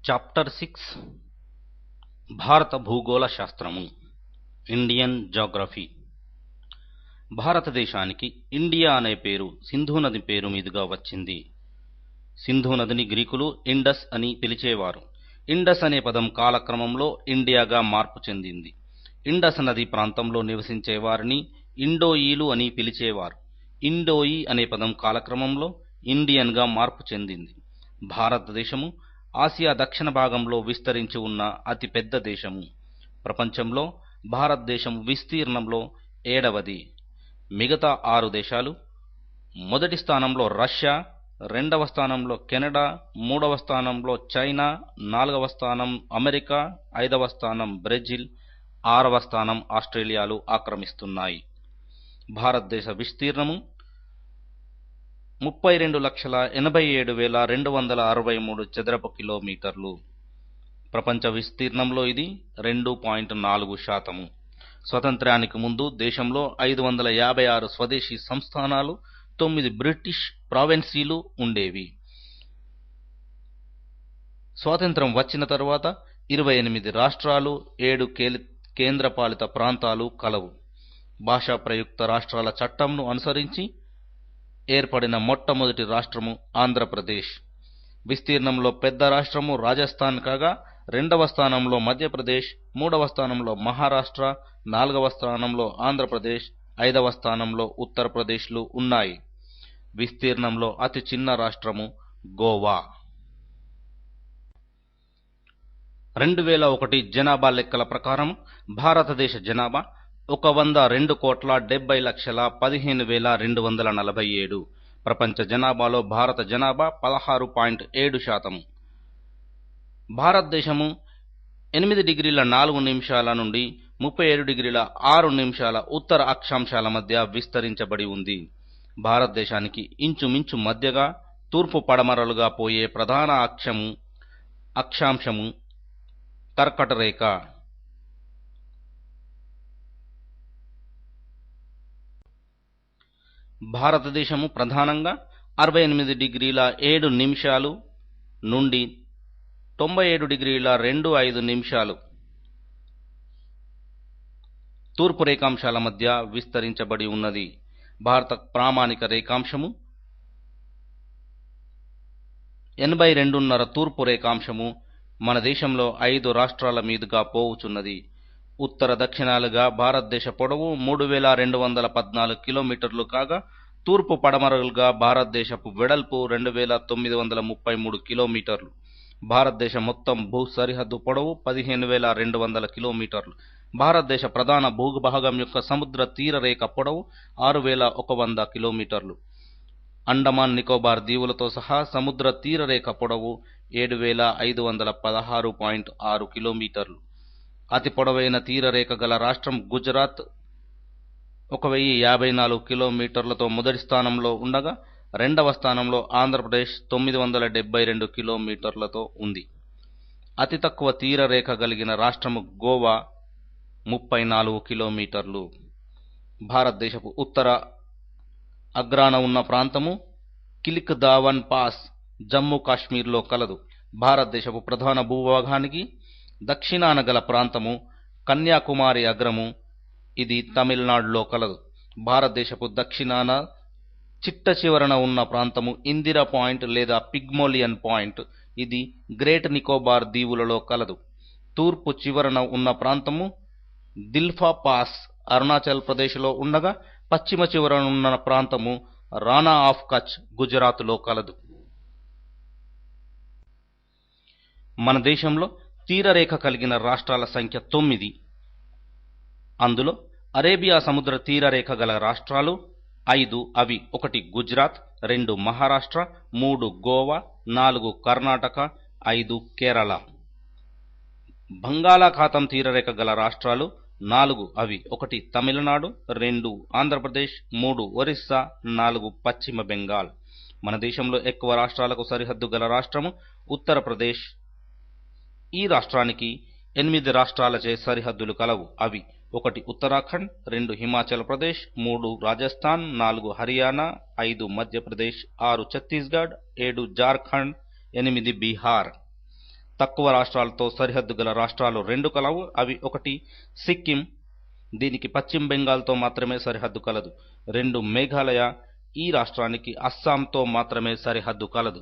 Chapter 6 భారత భూగోళ శాస్త్రము ఇండియన్ జాగ్రఫీ. భారతదేశానికి ఇండియా అనే పేరు సింధు నది పేరు మీదుగా వచ్చింది. సింధు నదిని గ్రీకులు ఇండస్ అని పిలిచేవారు. ఇండస్ అనే పదం కాలక్రమంలో ఇండియాగా మార్పు చెందింది. ఇండస్ నది ప్రాంతంలో నివసించే వారిని ఇండోయిలు అని పిలిచేవారు. ఇండోయి అనే పదం కాలక్రమంలో ఇండియన్గా మార్పు చెందింది. భారతదేశము ఆసియా దక్షిణ భాగంలో విస్తరించి ఉన్న అతిపెద్ద దేశము. ప్రపంచంలో భారతదేశం విస్తీర్ణంలో 7వది. మిగతా 6 దేశాలు: మొదటి స్థానంలో రష్యా, 2వ స్థానంలో కెనడా, 3వ స్థానంలో చైనా, 4వ స్థానం అమెరికా, 5వ స్థానం బ్రెజిల్, 6వ స్థానం ఆస్ట్రేలియాలు ఆక్రమిస్తున్నాయి. భారతదేశ విస్తీర్ణము 32,87,263 చదరపు కిలోమీటర్లు. ప్రపంచ విస్తీర్ణంలో ఇది 2.4%. స్వతంత్రానికి ముందు దేశంలో 556 స్వదేశీ సంస్థానాలు, 9 బ్రిటిష్ ప్రావిన్సీలు ఉండేవి. స్వాతంత్రం వచ్చిన తరువాత 28 రాష్ట్రాలు, 7 కేంద్రపాలిత ప్రాంతాలు కలవు. భాషా ప్రయుక్త రాష్ట్రాల చట్టంను అనుసరించి ఏర్పడిన మొట్టమొదటి రాష్ట్రము ఆంధ్రప్రదేశ్. విస్తీర్ణంలో పెద్ద రాష్ట్రము రాజస్థాన్ కాగా 2వ స్థానంలో మధ్యప్రదేశ్, 3వ స్థానంలో మహారాష్ట్ర, 4వ స్థానంలో ఆంధ్రప్రదేశ్, 5వ స్థానంలో ఉత్తరప్రదేశ్లు ఉన్నాయి. విస్తీర్ణంలో అతి చిన్న రాష్ట్రము గోవా. 2001 జనాభా లెక్కల ప్రకారం భారతదేశ జనాభా 102,70,15,247. ప్రపంచ జనాభాలో భారత జనాభా 16.7%. భారతదేశము 8°4' నుండి 37°6' ఉత్తర అక్షాంశాల మధ్య విస్తరించబడి ఉంది. భారతదేశానికి ఇంచుమించు మధ్యగా తూర్పు పడమరలుగా పోయే ప్రధాన అక్షాంశము కర్కట రేఖ. భారతదేశము ప్రధానంగా 68°7' నుండి 97°25' తూర్పు రేఖాంశాల మధ్య విస్తరించబడి ఉన్నది. భారత ప్రామాణిక రేఖాంశము 82.5 తూర్పు రేఖాంశము మన దేశంలో 5 రాష్ట్రాల మీదుగా పోవుచున్నది. ఉత్తర దక్షిణాలుగా భారతదేశ పొడవు 3,214 కిలోమీటర్లు కాగా, తూర్పు పడమరలుగా భారతదేశపు వెడల్పు 2,933 కిలోమీటర్లు. భారతదేశ మొత్తం భూ సరిహద్దు పొడవు 15,200 కిలోమీటర్లు. భారతదేశ ప్రధాన భూభాగం యొక్క సముద్ర తీర రేఖ పొడవు 6,100 కిలోమీటర్లు. అండమాన్ నికోబార్ దీవులతో సహా సముద్ర తీర రేఖ పొడవు 7,516.6 కిలోమీటర్లు. అతి పొడవైన తీరరేఖ గల రాష్ట్రం గుజరాత్ 1,054 కిలోమీటర్లతో మొదటి స్థానంలో ఉండగా, 2వ స్థానంలో ఆంధ్రప్రదేశ్ 972 కిలోమీటర్లతో ఉంది. అతి తక్కువ తీరరేఖ కలిగిన రాష్ట్రము గోవా 34 కిలోమీటర్లు. భారతదేశపు ఉత్తర అగ్రాన ఉన్న ప్రాంతము కిలిక్ దావన్ పాస్ జమ్మూ కాశ్మీర్లో కలదు. భారతదేశపు ప్రధాన భూభాగానికి దక్షిణాన గల ప్రాంతము కన్యాకుమారి అగ్రము, ఇది తమిళనాడులో కలదు. భారతదేశపు దక్షిణాన చిట్ట చివరన ఉన్న ప్రాంతము ఇందిరా పాయింట్ లేదా పిగ్మోలియన్ పాయింట్, ఇది గ్రేట్ నికోబార్ దీవులలో కలదు. తూర్పు చివరన ఉన్న ప్రాంతము దిల్ఫా పాస్ అరుణాచల్ ప్రదేశ్లో ఉండగా, పశ్చిమ చివరన ఉన్న ప్రాంతము రాణా ఆఫ్ కచ్ గుజరాత్లో కలదు. మన దేశంలో తీరరేఖ కలిగిన రాష్ట్రాల సంఖ్య 9. అందులో అరేబియా సముద్ర తీరరేఖ గల రాష్ట్రాలు 5. అవి: 1 గుజరాత్, 2 మహారాష్ట్ర, 3 గోవా, 4 కర్ణాటక, 5 కేరళ. బంగాళాఖాతం తీరరేఖ గల రాష్ట్రాలు 4. అవి: 1 తమిళనాడు, 2 ఆంధ్రప్రదేశ్, 3 ఒరిస్సా, 4 పశ్చిమ బెంగాల్. మన దేశంలో ఎక్కువ రాష్ట్రాలకు సరిహద్దు గల రాష్ట్రము ఉత్తరప్రదేశ్. ఈ రాష్ట్రానికి 8 రాష్ట్రాలచే సరిహద్దులు కలవు. అవి: 1 ఉత్తరాఖండ్, 2 హిమాచల్ ప్రదేశ్, 3 రాజస్థాన్, 4 హర్యానా, 5 మధ్యప్రదేశ్, 6 ఛత్తీస్గఢ్, 7 జార్ఖండ్, 8 బీహార్. తక్కువ రాష్ట్రాలతో సరిహద్దు గల రాష్ట్రాలు రెండు కలవు. అవి: ఒకటి సిక్కిం, దీనికి పశ్చిమ బెంగాల్తో మాత్రమే సరిహద్దు కలదు. రెండు మేఘాలయ, ఈ రాష్ట్రానికి అస్సాంతో మాత్రమే సరిహద్దు కలదు.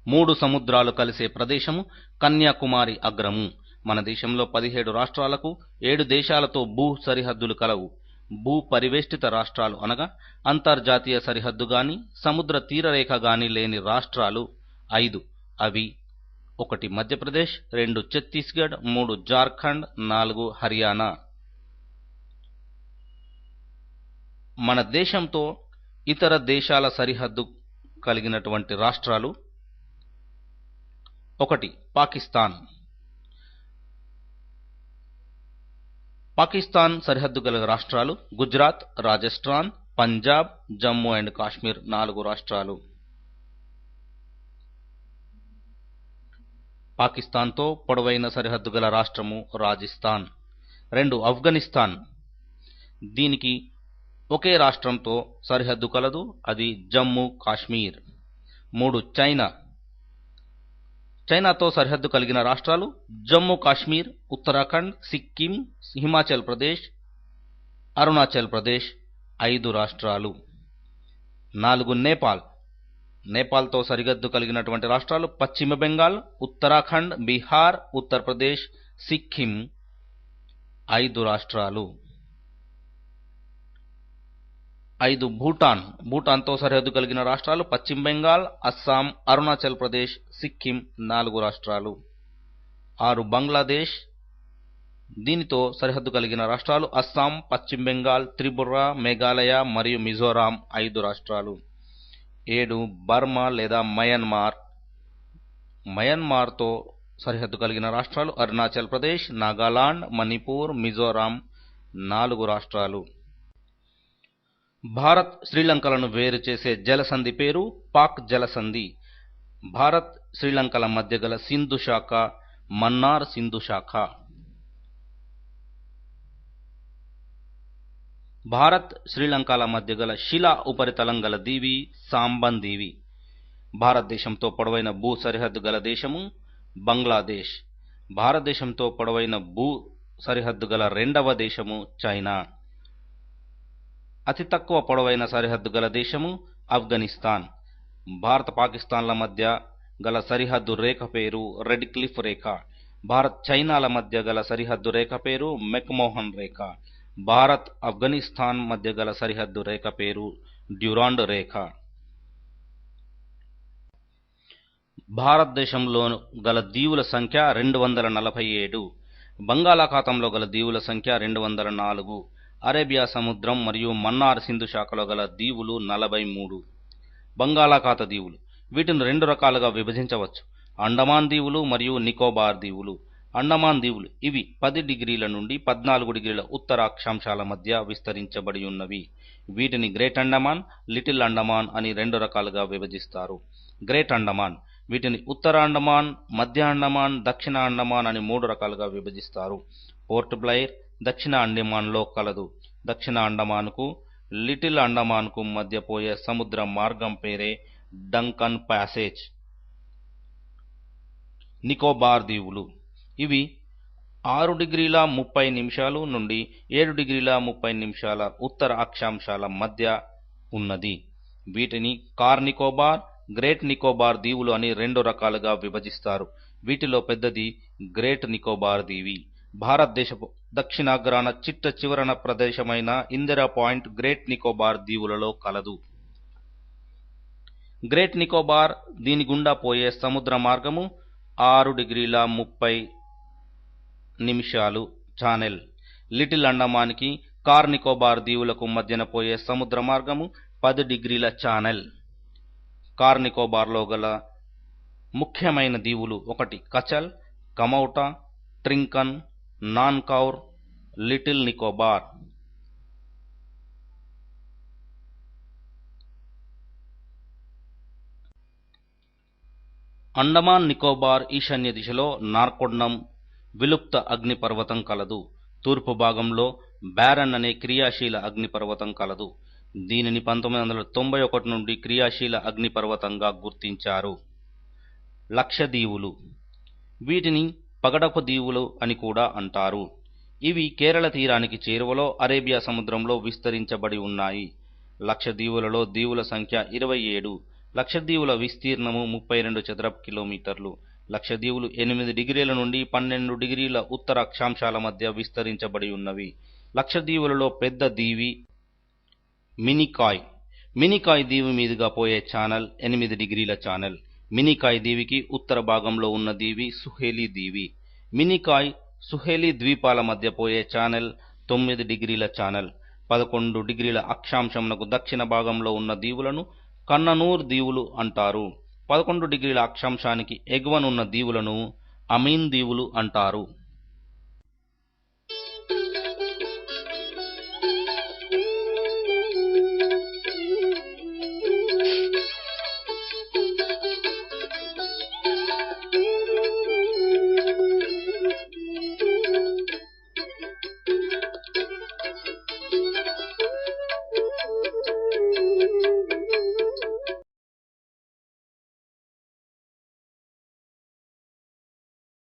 మూడు సముద్రాలు కలిసే ప్రదేశము కన్యాకుమారి అగ్రము. మన దేశంలో 17 రాష్ట్రాలకు 7 దేశాలతో భూ సరిహద్దులు కలవు. భూ పరివేష్టిత రాష్ట్రాలు అనగా అంతర్జాతీయ సరిహద్దు గాని సముద్ర తీరరేఖ గాని లేని రాష్ట్రాలు 5. అవి: 1 మధ్యప్రదేశ్, 2 ఛత్తీస్గఢ్, 3 జార్ఖండ్, 4 హర్యానా. మన దేశంతో ఇతర దేశాల సరిహద్దు కలిగినటువంటి రాష్ట్రాలు: 1 పాకిస్తాన్. పాకిస్తాన్ సరిహద్దు గల రాష్ట్రాలు గుజరాత్, రాజస్థాన్, పంజాబ్, జమ్మూ అండ్ కాశ్మీర్ 4 రాష్ట్రాలు. పాకిస్తాన్తో పొడవైన సరిహద్దు గల రాష్ట్రము రాజస్థాన్. 2 ఆఫ్ఘనిస్తాన్, దీనికి ఒకే రాష్ట్రంతో సరిహద్దు కలదు, అది జమ్మూ కాశ్మీర్. 3 చైనా. చైనాతో సరిహద్దు కలిగిన రాష్ట్రాలు జమ్మూ కాశ్మీర్, ఉత్తరాఖండ్, సిక్కిం, హిమాచల్ ప్రదేశ్, అరుణాచల్ ప్రదేశ్ 5 రాష్ట్రాలు. 4 నేపాల్. నేపాల్తో సరిహద్దు కలిగినటువంటి రాష్ట్రాలు పశ్చిమ బెంగాల్, ఉత్తరాఖండ్, బీహార్, ఉత్తరప్రదేశ్, సిక్కిం 5 రాష్ట్రాలు. 5 భూటాన్. భూటాన్తో సరిహద్దు కలిగిన రాష్ట్రాలు పశ్చిమ బెంగాల్, అస్సాం, అరుణాచల్ ప్రదేశ్, సిక్కిం 4 రాష్ట్రాలు. 6 బంగ్లాదేశ్. దీనితో సరిహద్దు కలిగిన రాష్ట్రాలు అస్సాం, పశ్చిమ బెంగాల్, త్రిపుర, మేఘాలయ మరియు మిజోరాం 5 రాష్ట్రాలు. 7 బర్మా లేదా మయన్మార్. మయన్మార్తో సరిహద్దు కలిగిన రాష్ట్రాలు అరుణాచల్ ప్రదేశ్, నాగాలాండ్, మణిపూర్, మిజోరాం 4 రాష్ట్రాలు. భారత్, శ్రీలంకలను వేరు చేసే జలసంధి పేరు పాక్ జలసంధి. భారత్, శ్రీలంకల మధ్య గల సింధు శాఖ మన్నార్ సింధు శాఖ. భారత్, శ్రీలంకల మధ్య గల శిలా ఉపరితలం గల దీవి సాంబన్ దీవి. భారతదేశంతో పొడవైన భూ సరిహద్దు గల దేశము బంగ్లాదేశ్. భారతదేశంతో పొడవైన భూ సరిహద్దు గల రెండవ దేశము చైనా. అతి తక్కువ పొడవైన సరిహద్దు గల దేశము ఆఫ్ఘనిస్తాన్. భారత పాకిస్తాన్ల మధ్య గల సరిహద్దు రేఖ పేరు రెడ్ క్లిఫ్ రేఖ. భారత్ చైనాల మధ్య గల సరిహద్దు రేఖ పేరు మెక్మోహన్ రేఖ. భారత్ ఆఫ్ఘనిస్తాన్ మధ్య గల సరిహద్దు రేఖ పేరు డ్యూరాండ్ రేఖ. భారతదేశంలో గల దీవుల సంఖ్య 247. బంగాళాఖాతంలో గల దీవుల సంఖ్య 204. అరేబియా సముద్రం మరియు మన్నార్ సింధు శాఖలో గల దీవులు 43. బంగాళాఖాత దీవులు. వీటిని 2 రకాలుగా విభజించవచ్చు: అండమాన్ దీవులు మరియు నికోబార్ దీవులు. అండమాన్ దీవులు ఇవి 10 డిగ్రీల నుండి 14 డిగ్రీల ఉత్తర అక్షాంశాల మధ్య విస్తరించబడి ఉన్నవి. వీటిని గ్రేట్ అండమాన్, లిటిల్ అండమాన్ అని 2 రకాలుగా విభజిస్తారు. గ్రేట్ అండమాన్, వీటిని ఉత్తర అండమాన్, మధ్య అండమాన్, దక్షిణ అండమాన్ అని 3 రకాలుగా విభజిస్తారు. పోర్ట్ బ్లైర్ దక్షిణ అండమాన్లో కలదు. దక్షిణ అండమాన్కు లిటిల్ అండమాన్కు మధ్య పోయే సముద్ర మార్గం పేరే డంకన్ ప్యాసేజ్. నికోబార్ దీవులు ఇవి 6 డిగ్రీల 30 నిమిషాలు నుండి 7 డిగ్రీల 30 నిమిషాల ఉత్తర అక్షాంశాల మధ్య ఉన్నది. వీటిని కార్ నికోబార్, గ్రేట్ నికోబార్ దీవులు అని 2 రకాలుగా విభజిస్తారు. వీటిలో పెద్దది గ్రేట్ నికోబార్ దీవి. భారతదేశపు దక్షిణాగ్రాన చిట్ట చివరన ప్రదేశమైన ఇందిరా పాయింట్ గ్రేట్ నికోబార్ దీవులలో కలదు. గ్రేట్ నికోబార్ దీని గుండా పోయే సముద్ర మార్గము 6 డిగ్రీల 30 నిమిషాలు ఛానెల్. లిటిల్ అండమాన్కి కార్ నికోబార్ దీవులకు మధ్యన పోయే సముద్ర మార్గము 10 డిగ్రీల ఛానెల్. కార్ నికోబార్లో గల ముఖ్యమైన దీవులు: 1 కచల్, కమౌటా, ట్రింకన్, నాన్కౌర్, లిటిల్ నికోబార్. అండమాన్ నికోబార్ ఈశాన్య దిశలో నార్కొండం విలుప్త అగ్నిపర్వతం కలదు. తూర్పు భాగంలో బ్యారన్ అనే క్రియాశీల అగ్నిపర్వతం కలదు. దీనిని 1991 నుండి క్రియాశీల అగ్నిపర్వతంగా గుర్తించారు. లక్షద్వీపులు. వీటిని పగడపు దీవులు అని కూడా అంటారు. ఇవి కేరళ తీరానికి చేరువలో అరేబియా సముద్రంలో విస్తరించబడి ఉన్నాయి. లక్షద్వీపులలో దీవుల సంఖ్య 27. లక్షద్వీపుల విస్తీర్ణము 32 చదరపు కిలోమీటర్లు. లక్షద్వీపులు 8 డిగ్రీల నుండి 12 డిగ్రీల ఉత్తర అక్షాంశాల మధ్య విస్తరించబడి ఉన్నవి. లక్షద్వీపులలో పెద్ద దీవి మినికాయ్. మినికాయ్ దీవి మీదుగా పోయే ఛానల్ 8 డిగ్రీల ఛానల్. మినికాయ్ దీవికి ఉత్తర భాగంలో ఉన్న దీవి సుహేలి దీవి. మినికాయ్, సుహేలి ద్వీపాల మధ్య పోయే ఛానల్ 9 డిగ్రీల ఛానల్. 11 డిగ్రీల అక్షాంశంనకు దక్షిణ భాగంలో ఉన్న దీవులను కన్ననూర్ దీవులు అంటారు. 11 డిగ్రీల అక్షాంశానికి ఎగువనున్న దీవులను అమీన్ దీవులు అంటారు.